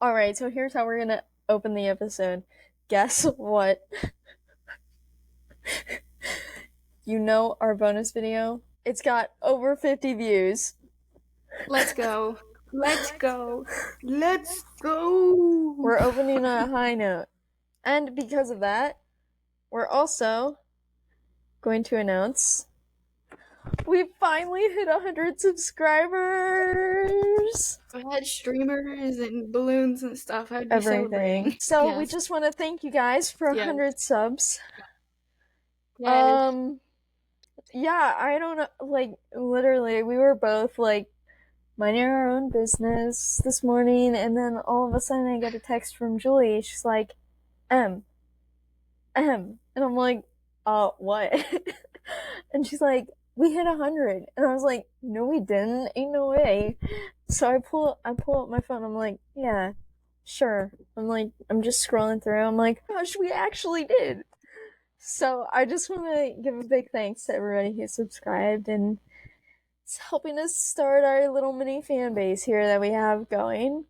Alright, so here's how we're gonna open the episode. Guess what? You know our bonus video? It's got over 50 views. Let's go. Let's go. Let's go. We're opening on a high note. And because of that, we're also going to announce we finally hit 100 subscribers! I had streamers and balloons and stuff. I'd be Everything. celebrating. So Yes. we just want to thank you guys for 100 subs. Yes. Yeah, I don't know, like, literally, we were both, like, minding our own business this morning, and then all of a sudden I get a text from Julie. She's like, and I'm like, what? And she's like, we hit 100, and I was like, no, we didn't, ain't no way. So I pull up my phone, I'm like, yeah, sure. I'm just scrolling through, I'm like, gosh, we actually did. So I just want to give a big thanks to everybody who subscribed, and it's helping us start our little mini fan base here that we have going.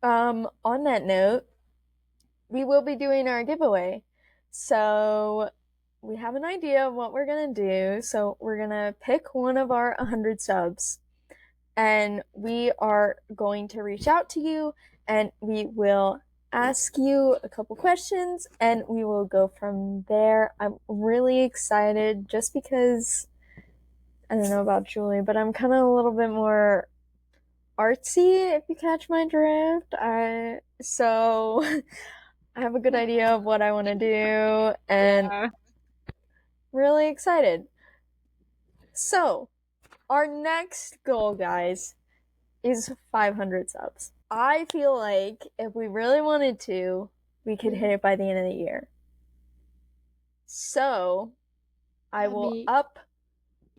On that note, we will be doing our giveaway. So we have an idea of what we're gonna do. So we're gonna pick one of our 100 subs, and we are going to reach out to you, and we will ask you a couple questions, and we will go from there. I'm really excited just because I don't know about Julie, but I'm kind of a little bit more artsy, if you catch my drift. So I have a good idea of what I want to do, and really excited. So our next goal, guys, is 500 subs. I feel like if we really wanted to, we could hit it by the end of the year. So I will up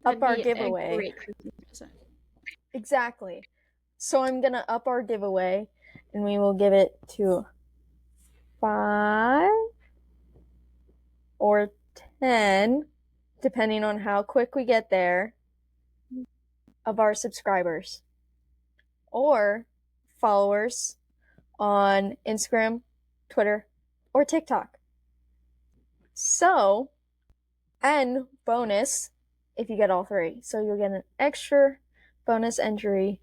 our giveaway. Exactly. So I'm gonna up our giveaway, and we will give it to 5 or 10, depending on how quick we get there, of our subscribers or followers on Instagram, Twitter, or TikTok. So, and bonus if you get all 3. So you'll get an extra bonus entry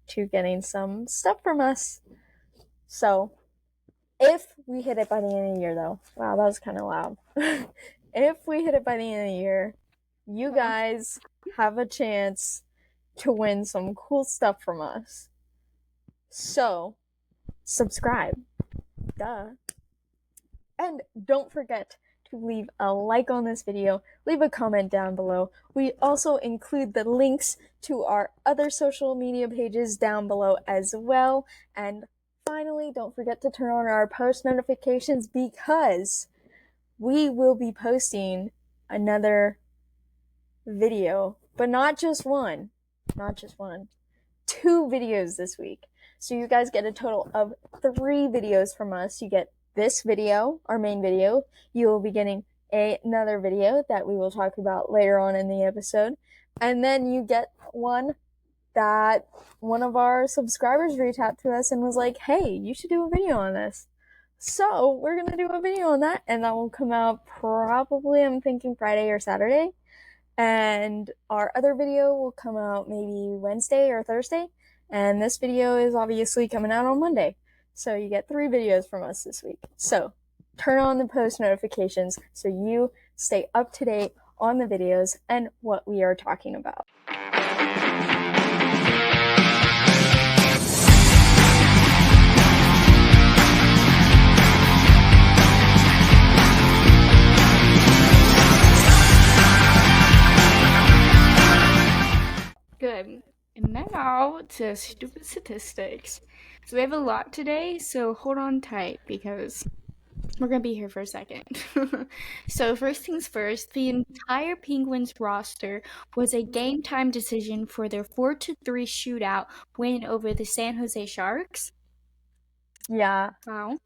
to getting some stuff from us. So if we hit it by the end of the year, though, wow, that was kind of loud. If we hit it by the end of the year, you guys have a chance to win some cool stuff from us. So subscribe. Duh. And don't forget to leave a like on this video, leave a comment down below. We also include the links to our other social media pages down below as well. And finally, don't forget to turn on our post notifications, because we will be posting another video, but not just one, 2 videos this week. So you guys get a total of 3 videos from us. You get this video, our main video. You will be getting another video that we will talk about later on in the episode. And then you get one that one of our subscribers reached out to us and was like, hey, you should do a video on this. So we're going to do a video on that, and that will come out probably, I'm thinking, Friday or Saturday. And our other video will come out maybe Wednesday or Thursday. And this video is obviously coming out on Monday. So you get 3 videos from us this week. So turn on the post notifications so you stay up to date on the videos and what we are talking about. Good. And now to stupid statistics. So we have a lot today, so hold on tight because we're going to be here for a second. So first things first, the entire Penguins roster was a game time decision for their 4-3 shootout win over the San Jose Sharks. Yeah. Wow.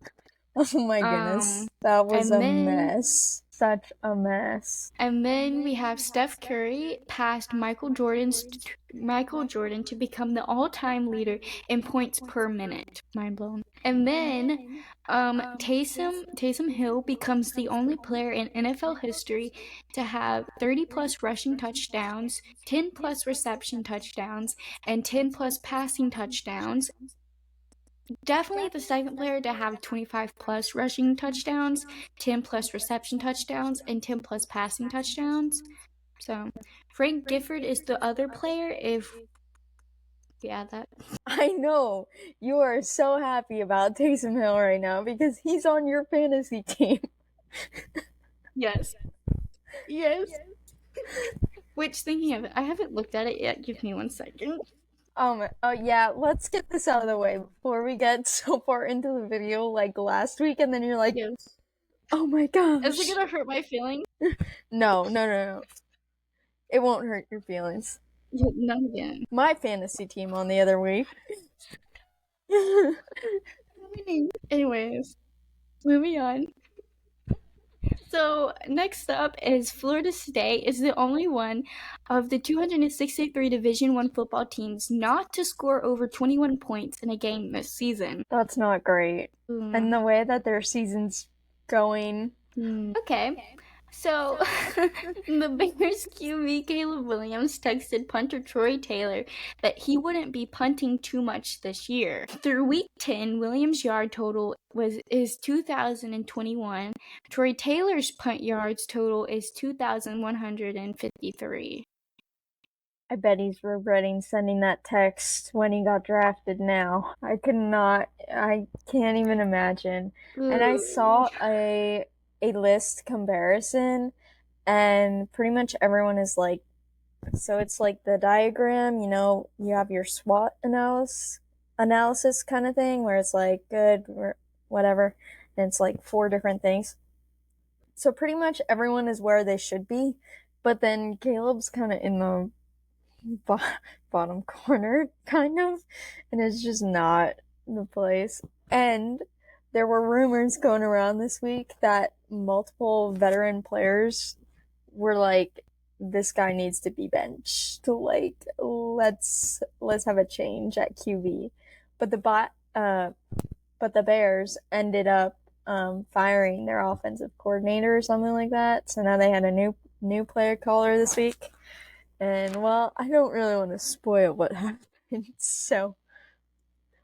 Oh my goodness. That was a mess. such a mess. And then we have Steph Curry passed Michael Jordan to become the all-time leader in points per minute. Mind blown. And then Taysom Hill becomes the only player in NFL history to have 30 plus rushing touchdowns, 10 plus reception touchdowns, and 10 plus passing touchdowns. Definitely the second player to have 25 plus rushing touchdowns, 10 plus reception touchdowns, and 10 plus passing touchdowns. So Frank Gifford is the other player if we add that. I know you are so happy about Taysom Hill right now because he's on your fantasy team. Yes. Yes. Which, thinking of it, I haven't looked at it yet. Give me 1 second. Oh yeah, let's get this out of the way before we get so far into the video like last week and then you're like, Yes. oh my Is it gosh. gonna hurt my feelings? No. It won't hurt your feelings. Not again. My fantasy team on the other week. Anyways, moving on. So next up is Florida State is the only one of the 263 Division I football teams not to score over 21 points in a game this season. That's not great. And the way that their season's going. Okay. So, the Bears QB Caleb Williams texted punter Troy Taylor that he wouldn't be punting too much this year. Through week 10, Williams' yard total is 2,021. Troy Taylor's punt yards total is 2,153. I bet he's regretting sending that text when he got drafted now. I can't even imagine. And I saw a list comparison and pretty much everyone is like, so it's like the diagram, you have your SWOT analysis kind of thing where it's like good or whatever, and it's like 4 different things. So pretty much everyone is where they should be, but then Caleb's kind of in the bottom corner, kind of, and it's just not the place. And there were rumors going around this week that multiple veteran players were like, this guy needs to be benched. Like, let's have a change at QB. But the Bears ended up firing their offensive coordinator or something like that. So now they had a new player caller this week. And well, I don't really want to spoil what happened, so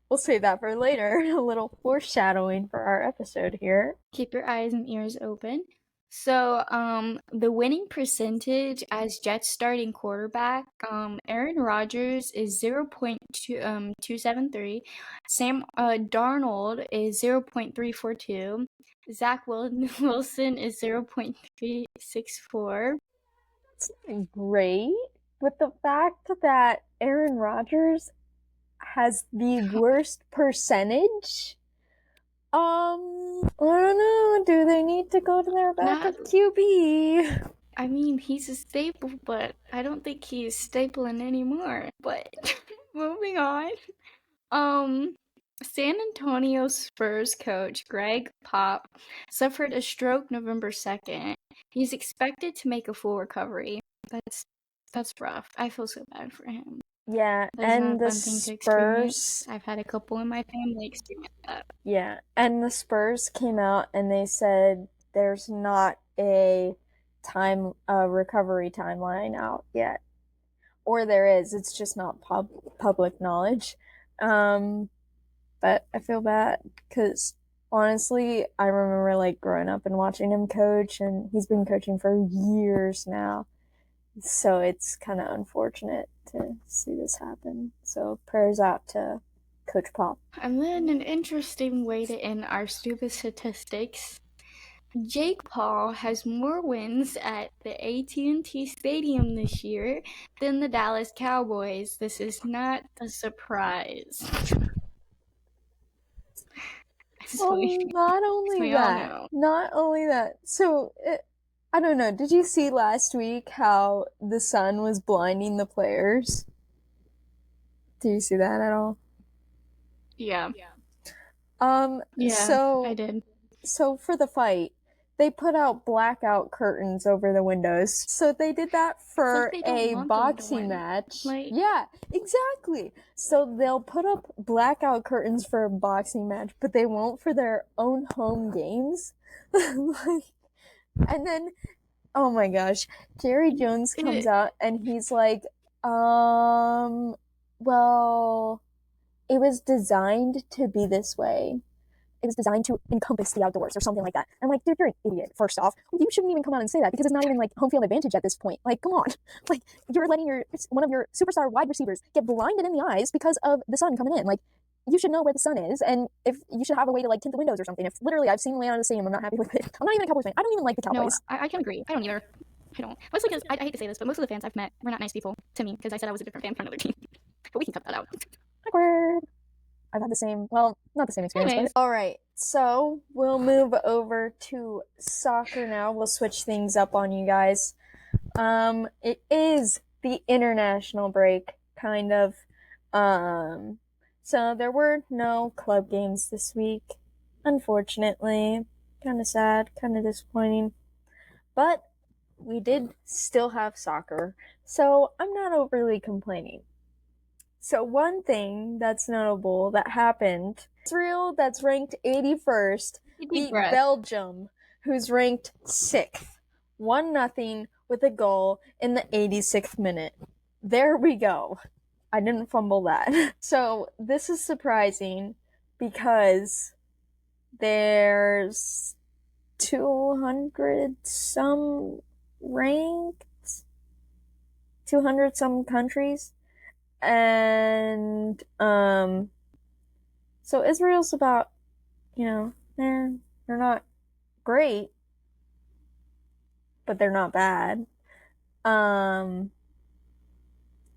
we'll save that for later. A little foreshadowing for our episode here. Keep your eyes and ears open. So, the winning percentage as Jets starting quarterback, Aaron Rodgers is 0.273. Sam Darnold is 0.342. Zach Wilson is 0.364. It's great, with the fact that Aaron Rodgers has the worst percentage. I don't know. Do they need to go to their backup QB? I mean, he's a staple, but I don't think he's stapling anymore. But moving on. San Antonio Spurs coach Greg Pop suffered a stroke November 2nd. He's expected to make a full recovery. That's rough. I feel so bad for him. Yeah, That's and not a the fun thing to Spurs. experience. I've had a couple in my family experience that. Yeah, and the Spurs came out and they said there's not a recovery timeline out yet, or there is. It's just not public knowledge. But I feel bad because honestly, I remember like growing up and watching him coach, and he's been coaching for years now. So it's kind of unfortunate to see this happen. So prayers out to Coach Pop. And then an interesting way to end our stupid statistics. Jake Paul has more wins at the AT&T Stadium this year than the Dallas Cowboys. This is not a surprise. Not only that. So, I don't know. Did you see last week how the sun was blinding the players? Did you see that at all? Yeah. So I did. So for the fight, they put out blackout curtains over the windows. So they did that It's like for they don't a want them to boxing win. match. Like, Yeah, exactly. So they'll put up blackout curtains for a boxing match, but they won't for their own home games. Like, and then, oh my gosh, Jerry Jones comes it, out and he's like, um, well, it was designed to be this way. It was designed to encompass the outdoors or something like that. I'm like, dude, you're an idiot, first off. You shouldn't even come out and say that because it's not even like home field advantage at this point. Like, come on. Like, you're letting one of your superstar wide receivers get blinded in the eyes because of the sun coming in. Like, you should know where the sun is, and if you should have a way to like tint the windows or something. If literally I've seen the layout of the stadium, I'm not happy with it. I'm not even a Cowboys fan. I don't even like the no, Cowboys. I can agree. I don't either. I don't. Mostly because I hate to say this, but most of the fans I've met were not nice people to me because I said I was a different fan for another team. But we can cut that out. Awkward. I've had the same, well, not the same experience, but Anyways, all right. So we'll move over to soccer now. We'll switch things up on you guys. It is the international break, kind of. Um, so there were no club games this week, unfortunately. Kind of sad, kind of disappointing. But we did still have soccer, so I'm not overly complaining. So one thing that's notable that happened, Israel that's ranked 81st deep beat breath. Belgium who's ranked 6th. 1-0 with a goal in the 86th minute. There we go. I didn't fumble that. So this is surprising because there's 200 some ranked 200 some countries and so Israel's about, they're not great, but they're not bad. Um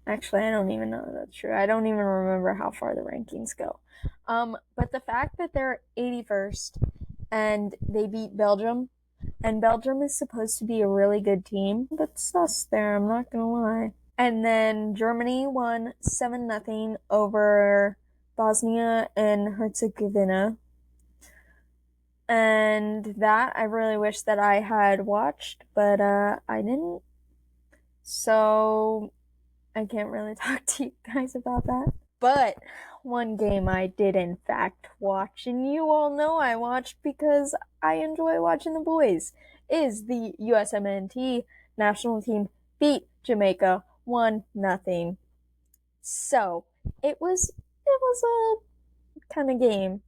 Actually, I don't even know if that's true. I don't even remember how far the rankings go. But the fact that they're 81st and they beat Belgium, and Belgium is supposed to be a really good team, but sus there, I'm not gonna lie. And then Germany won 7-0 over Bosnia and Herzegovina. And that I really wish that I had watched, but I didn't. So I can't really talk to you guys about that. But one game I did in fact watch, and you all know I watched because I enjoy watching the boys, is the USMNT national team beat Jamaica 1-0. So it was a kind of game.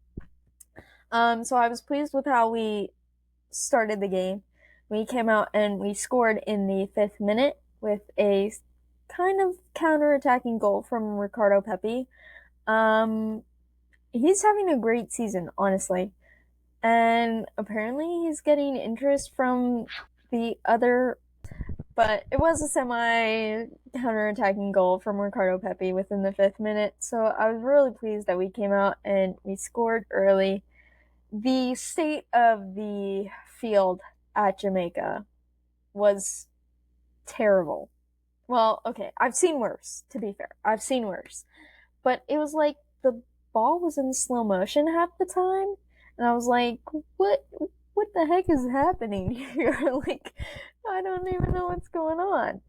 So I was pleased with how we started the game. We came out and we scored in the 5th minute with a kind of counter-attacking goal from Ricardo Pepi. Um, he's having a great season, honestly. And apparently he's getting interest from the other, but it was a semi counter-attacking goal from Ricardo Pepi within the 5th minute. So I was really pleased that we came out and we scored early. The state of the field at Jamaica was terrible. Well, okay, I've seen worse, to be fair. I've seen worse. But it was like the ball was in slow motion half the time. And I was like, what the heck is happening here? Like, I don't even know what's going on.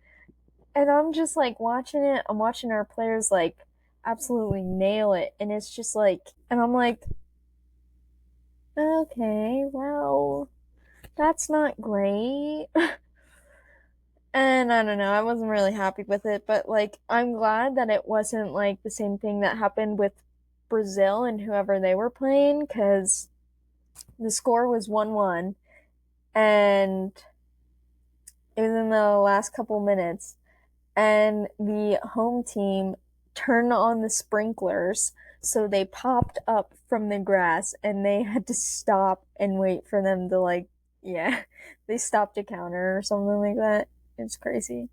And I'm just like watching it. I'm watching our players like absolutely nail it. And it's just like, and I'm like, okay, well, that's not great. And I don't know, I wasn't really happy with it, but like I'm glad that it wasn't like the same thing that happened with Brazil and whoever they were playing cuz the score was 1-1 and it was in the last couple minutes and the home team turned on the sprinklers so they popped up from the grass and they had to stop and wait for them to like yeah, they stopped a counter or something like that. It's crazy.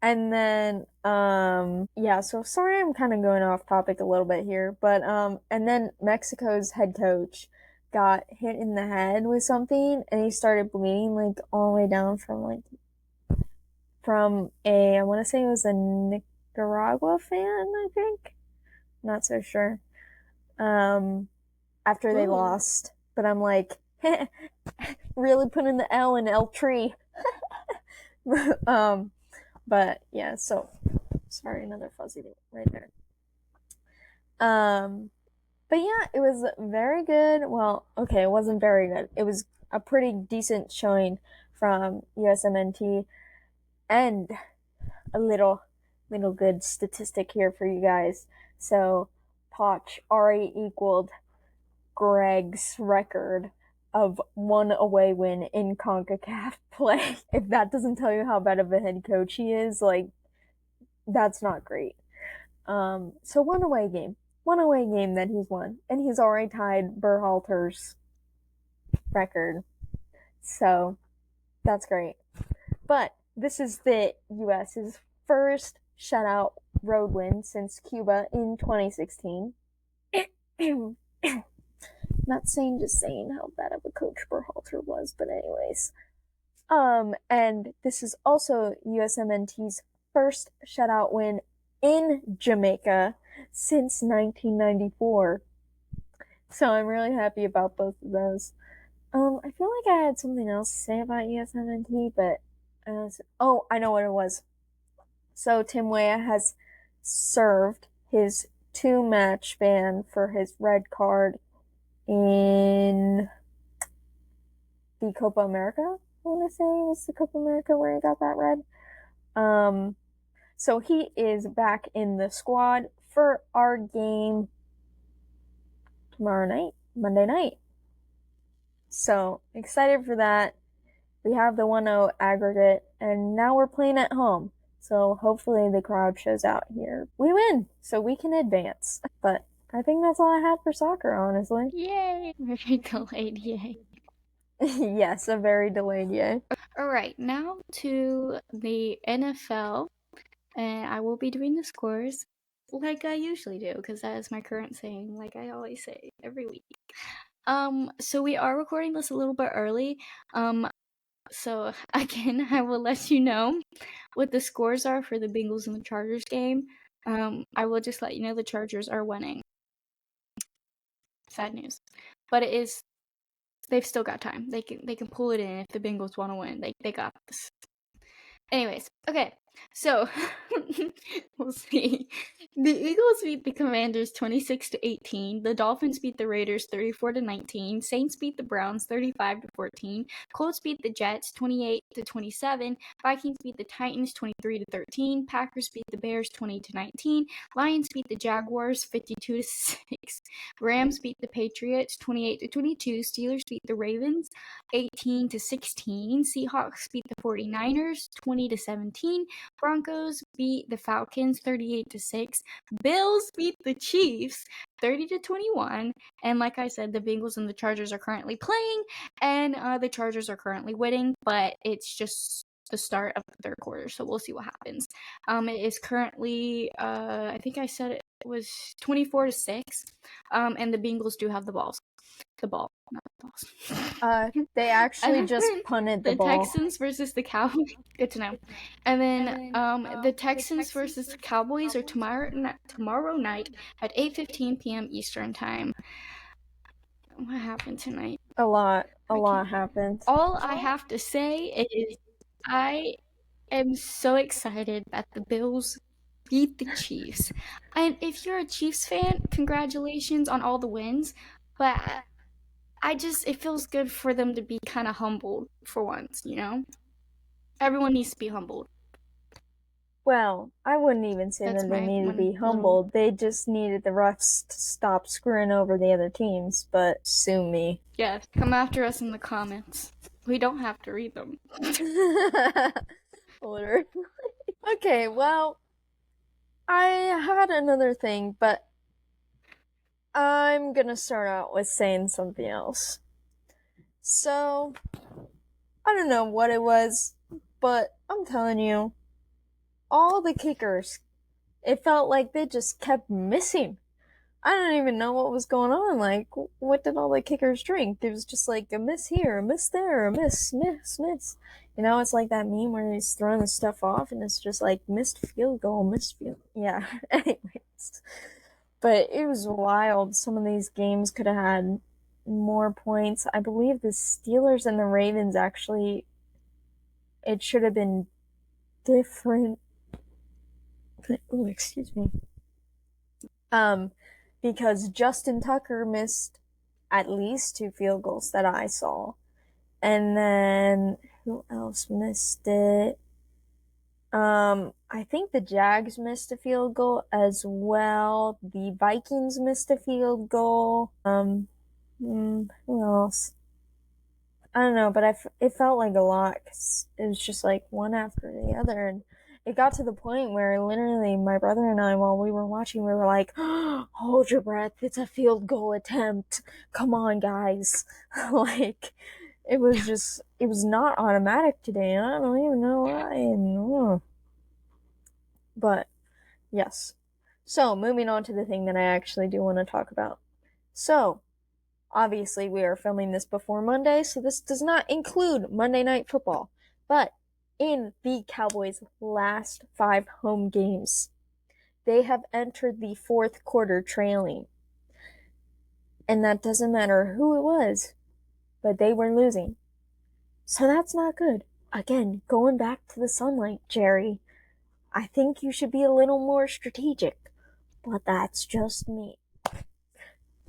And then, yeah, so sorry I'm kind of going off topic a little bit here, but, and then Mexico's head coach got hit in the head with something and he started bleeding, like, all the way down from, like, I want to say it was a Nicaragua fan, I think. Not so sure. Um, After they Ooh. lost, but I'm like, Really putting the L in L tree. um, but yeah, so sorry, another fuzzy right there. Um, but yeah, it was very good. Well, okay, it wasn't very good. It was a pretty decent showing from USMNT, and a little good statistic here for you guys. So Poch already equaled Greg's record of one away win in CONCACAF play. If that doesn't tell you how bad of a head coach he is, like, that's not great. So one away game that he's won, and he's already tied Berhalter's record. So that's great. But this is the U.S.'s first shutout road win since Cuba in 2016. Not saying, just saying how bad of a coach Berhalter was, but anyways. And this is also USMNT's first shutout win in Jamaica since 1994. So I'm really happy about both of those. I feel like I had something else to say about USMNT, but oh, I know what it was. So Tim Weah has served his 2-match ban for his red card in the Copa America. I want to say it was the Copa America where he got that red. So he is back in the squad for our game tomorrow night, Monday night. So excited for that. We have the 1-0 aggregate, and now we're playing at home. So hopefully the crowd shows out here. We win, so we can advance. But I think that's all I have for soccer, honestly. Yay! Very delayed, yay. Yes, a very delayed yay. Alright, now to the NFL, and I will be doing the scores like I usually do, because that is my current saying, like I always say every week. So we are recording this a little bit early. So again, I will let you know what the scores are for the Bengals and the Chargers game. I will just let you know the Chargers are winning. Sad news, but they've still got time. They can pull it in if the Bengals want to win. They got this. Anyways, okay, so we'll see. The Eagles beat the Commanders 26-18. The Dolphins beat the Raiders 34-19. Saints beat the Browns 35-14. Colts beat the Jets 28-27. Vikings beat the Titans 23-13. Packers beat the Bears 20-19. Lions beat the Jaguars 52-6. Rams beat the Patriots 28-22. Steelers beat the Ravens 18-16. Seahawks beat the 49ers 20-17. Broncos beat the Falcons 38-6. Bills beat the Chiefs 30-21. And like I said, the Bengals and the Chargers are currently playing, and the Chargers are currently winning, but it's just the start of the third quarter, so we'll see what happens. It is currently, I think I said it was 24-6, and the Bengals do have the ball, not the balls. They actually just punted the ball. Texans versus the Cowboys. Good to know. And then the Texans versus the Cowboys are tomorrow night at 8:15 p.m. Eastern time. What happened tonight? A lot happened. All I have to say is I am so excited that the Bills beat the Chiefs. And if you're a Chiefs fan, congratulations on all the wins. But it feels good for them to be kind of humbled for once, you know? Everyone needs to be humbled. Well, I wouldn't even say That's that they my needed to one be humbled. They just needed the refs to stop screwing over the other teams, but sue me. Yeah, come after us in the comments. We don't have to read them. Literally. Okay, well, I had another thing, but I'm gonna start out with saying something else. So, I don't know what it was, but I'm telling you, all the kickers, it felt like they just kept missing. I don't even know what was going on. Like, what did all the kickers drink? It was just like a miss here, a miss there, a miss, miss, miss. You know, it's like that meme where he's throwing the stuff off and it's just like missed field goal, missed field. Yeah, anyways. But it was wild. Some of these games could have had more points. I believe the Steelers and the Ravens actually, it should have been different. Oh, excuse me. Because Justin Tucker missed at least 2 field goals that I saw. And then who else missed it? I think the Jags missed a field goal as well. The Vikings missed a field goal. Who else? I don't know, but it felt like a lot because it was just like one after the other. And it got to the point where literally my brother and I, while we were watching, we were like, oh, hold your breath. It's a field goal attempt. Come on, guys. Like, it was not automatic today. And I don't even know why. But yes. So, moving on to the thing that I actually do want to talk about. So, obviously, we are filming this before Monday, so this does not include Monday Night Football. But in the Cowboys' last 5 home games, they have entered the fourth quarter trailing. And that doesn't matter who it was, but they were losing. So that's not good. Again, going back to the sunlight, Jerry, I think you should be a little more strategic. But that's just me.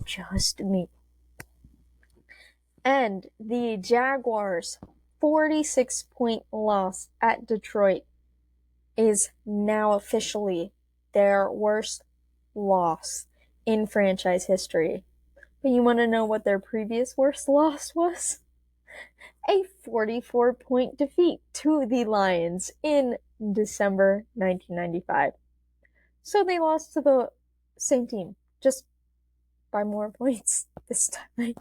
Just me. And the Jaguars' 46-point loss at Detroit is now officially their worst loss in franchise history. But you want to know what their previous worst loss was? A 44-point defeat to the Lions in December 1995. So they lost to the same team, just by more points this time.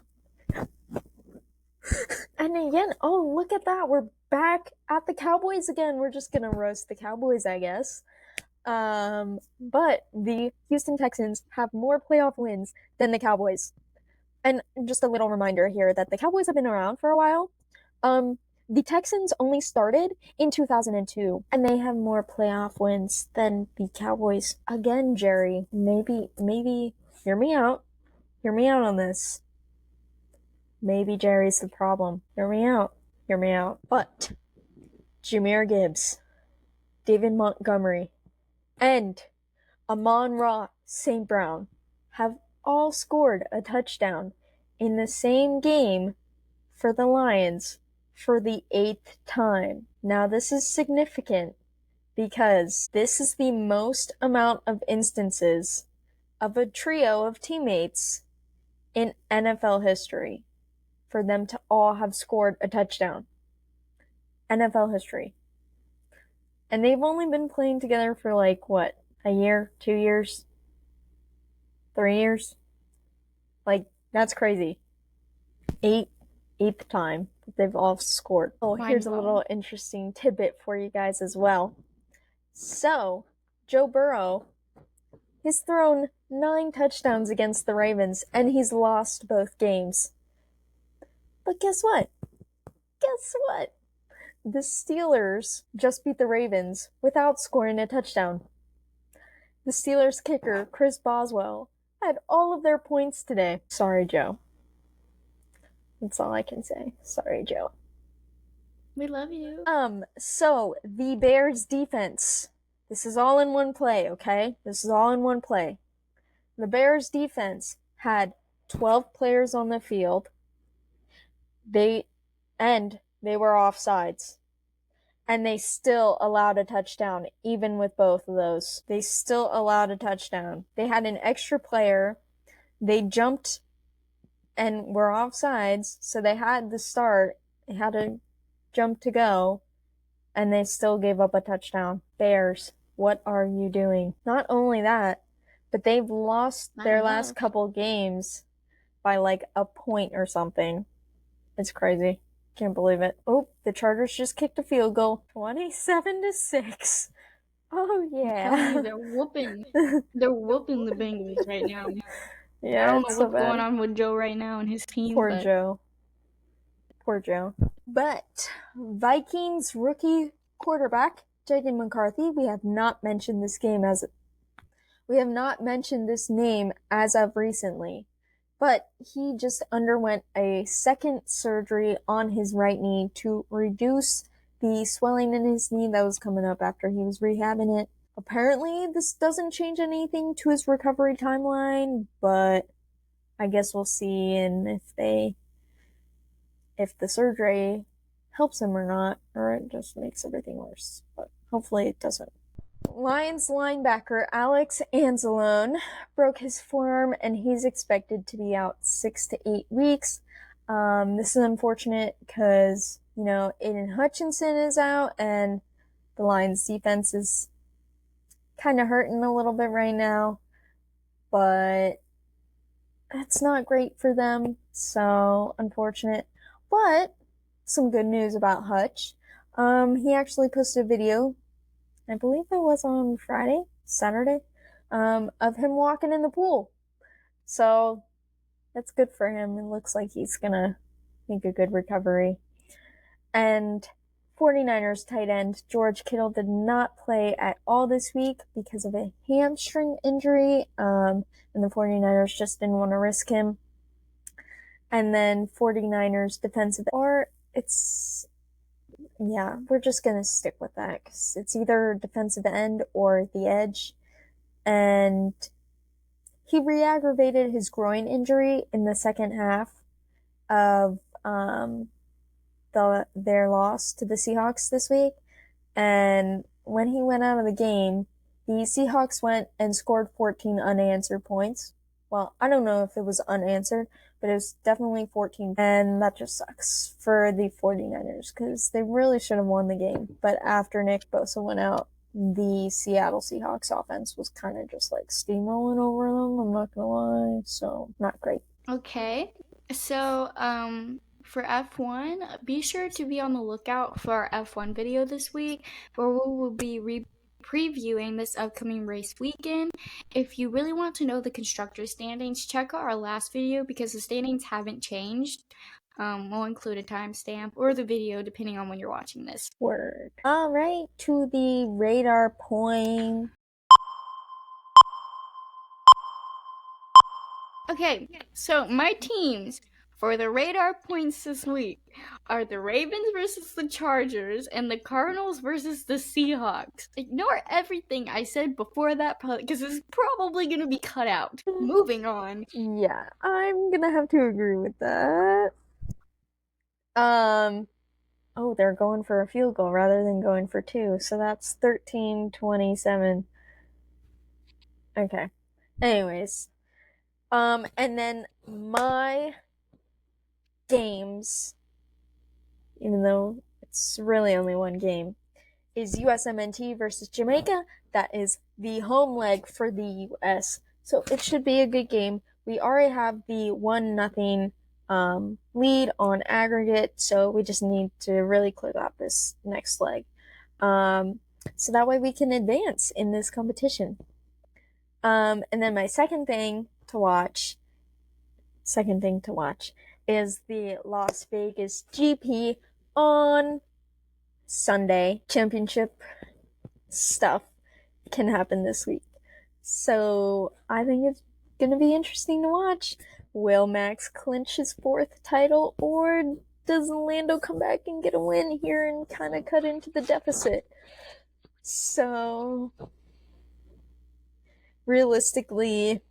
And again, oh, look at that. We're back at the Cowboys again. We're just going to roast the Cowboys, I guess. But the Houston Texans have more playoff wins than the Cowboys. And just a little reminder here that the Cowboys have been around for a while. The Texans only started in 2002, and they have more playoff wins than the Cowboys. Again, Jerry, maybe, hear me out. Hear me out on this. Maybe Jerry's the problem. Hear me out. Hear me out. But Jahmyr Gibbs, David Montgomery, and Amon-Ra St. Brown have all scored a touchdown in the same game for the Lions for the 8th time. Now, this is significant because this is the most amount of instances of a trio of teammates in NFL history for them to all have scored a touchdown. NFL history. And they've only been playing together for like, what, a year, 2 years, 3 years? Like, that's crazy. Eighth time that they've all scored. Oh, here's a little interesting tidbit for you guys as well. So, Joe Burrow has thrown 9 touchdowns against the Ravens, and he's lost both games. But guess what? Guess what? The Steelers just beat the Ravens without scoring a touchdown. The Steelers kicker, Chris Boswell, had all of their points today. Sorry, Joe. That's all I can say. Sorry, Joe. We love you. So the Bears defense. This is all in one play, okay? This is all in one play. The Bears defense had 12 players on the field. They were offsides. And they still allowed a touchdown, even with both of those. They still allowed a touchdown. They had an extra player. They jumped and were offsides, so they had the start. They had a jump to go, and they still gave up a touchdown. Bears, what are you doing? Not only that, but they've lost their last couple games by like a point or something. It's crazy. Can't believe it. Oh, the Chargers just kicked a field goal. 27-6. Oh, yeah. I'm telling you, they're whooping the Bengals right now. Yeah, I don't know so what's going on with Joe right now and his team. Poor Joe. Poor Joe. But Vikings rookie quarterback, Jaden McCarthy, we have not mentioned this name as of recently. but he just underwent a second surgery on his right knee to reduce the swelling in his knee that was coming up after he was rehabbing it. Apparently, this doesn't change anything to his recovery timeline, but I guess we'll see and if the surgery helps him or not, or it just makes everything worse. But hopefully it doesn't. Lions linebacker Alex Anzalone broke his forearm and he's expected to be out 6 to 8 weeks. This is unfortunate because, Aiden Hutchinson is out and the Lions defense is kind of hurting a little bit right now, but that's not great for them. So unfortunate. But some good news about Hutch. He actually posted a video, I believe it was on Saturday, of him walking in the pool. So that's good for him. It looks like he's gonna make a good recovery. And 49ers tight end George Kittle did not play at all this week because of a hamstring injury, and the 49ers just didn't want to risk him. And then 49ers defensive, or we're just going to stick with that because it's either defensive end or the edge. And he re-aggravated his groin injury in the second half of their loss to the Seahawks this week. And when he went out of the game, the Seahawks went and scored 14 unanswered points. Well, I don't know if it was unanswered, but it was definitely 14. And that just sucks for the 49ers because they really should have won the game. But after Nick Bosa went out, the Seattle Seahawks offense was kind of just like steamrolling over them. I'm not going to lie. So, not great. Okay. So, for F1, be sure to be on the lookout for our F1 video this week, where we will be previewing this upcoming race weekend. If you really want to know the constructor standings, check out our last video because the standings haven't changed. We'll include a timestamp or the video depending on when you're watching this. Word. All right, to the radar point. Okay, so my teams for the radar points this week are the Ravens versus the Chargers and the Cardinals versus the Seahawks. Ignore everything I said before that because it's probably going to be cut out. Moving on. Yeah, I'm gonna have to agree with that. They're going for a field goal rather than going for two, so that's 13-27. Okay. Anyways, and then my games, even though it's really only one game, is USMNT versus Jamaica. That is the home leg for the US. So it should be a good game. We already have the 1-0 lead on aggregate, so we just need to really clear out this next leg. So that way we can advance in this competition. And then my second thing to watch is the Las Vegas GP on Sunday. Championship stuff can happen this week. So I think it's going to be interesting to watch. Will Max clinch his fourth title, or does Lando come back and get a win here and kind of cut into the deficit? So realistically,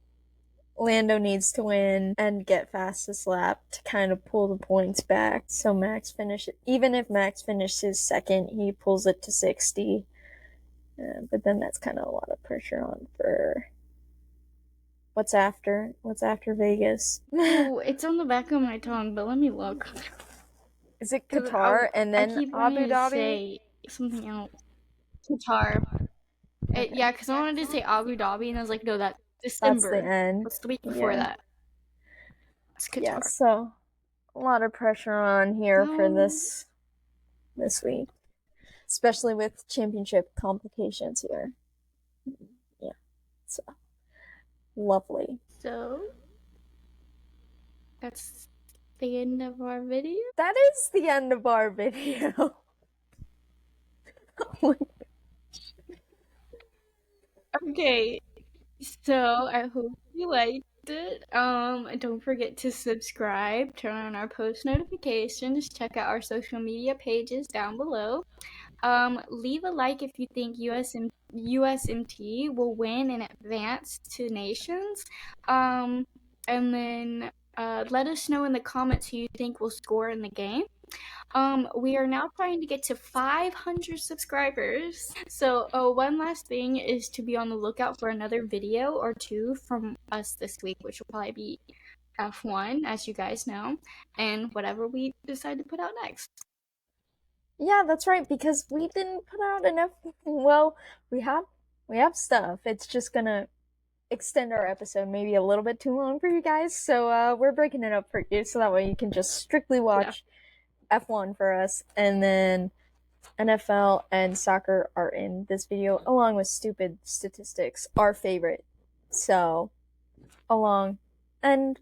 Lando needs to win and get fastest lap to kind of pull the points back. So even if Max finishes second, he pulls it to 60. But then that's kind of a lot of pressure on for what's after Vegas. Oh, it's on the back of my tongue, but let me look. Is it Qatar and then I keep Abu wanting to Dhabi? say something else. Qatar. Okay. Yeah, because I wanted to say Abu Dhabi, and I was like, no, that's That's December. the end. What's the week before that? It's Qatar. Yeah, so a lot of pressure on here for this week, especially with championship complications here. Yeah, so lovely. So that's the end of our video. That is the end of our video. Oh my Okay, so I hope you liked it. Don't forget to subscribe, turn on our post notifications, check out our social media pages down below. Leave a like if you think USMT will win and advance to nations. And then let us know in the comments who you think will score in the game. We are now trying to get to 500 subscribers. So, one last thing is to be on the lookout for another video or two from us this week, which will probably be F1, as you guys know, and whatever we decide to put out next. Yeah, that's right, because we didn't put out enough. Well, we have we have stuff. It's just gonna extend our episode maybe a little bit too long for you guys. So we're breaking it up for you so that way you can just strictly Yeah. watch F1 for us, and then NFL and soccer are in this video along with stupid statistics, our favorite. So, along and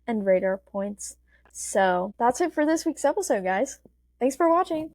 radar points. So, that's it for this week's episode, guys. Thanks for watching.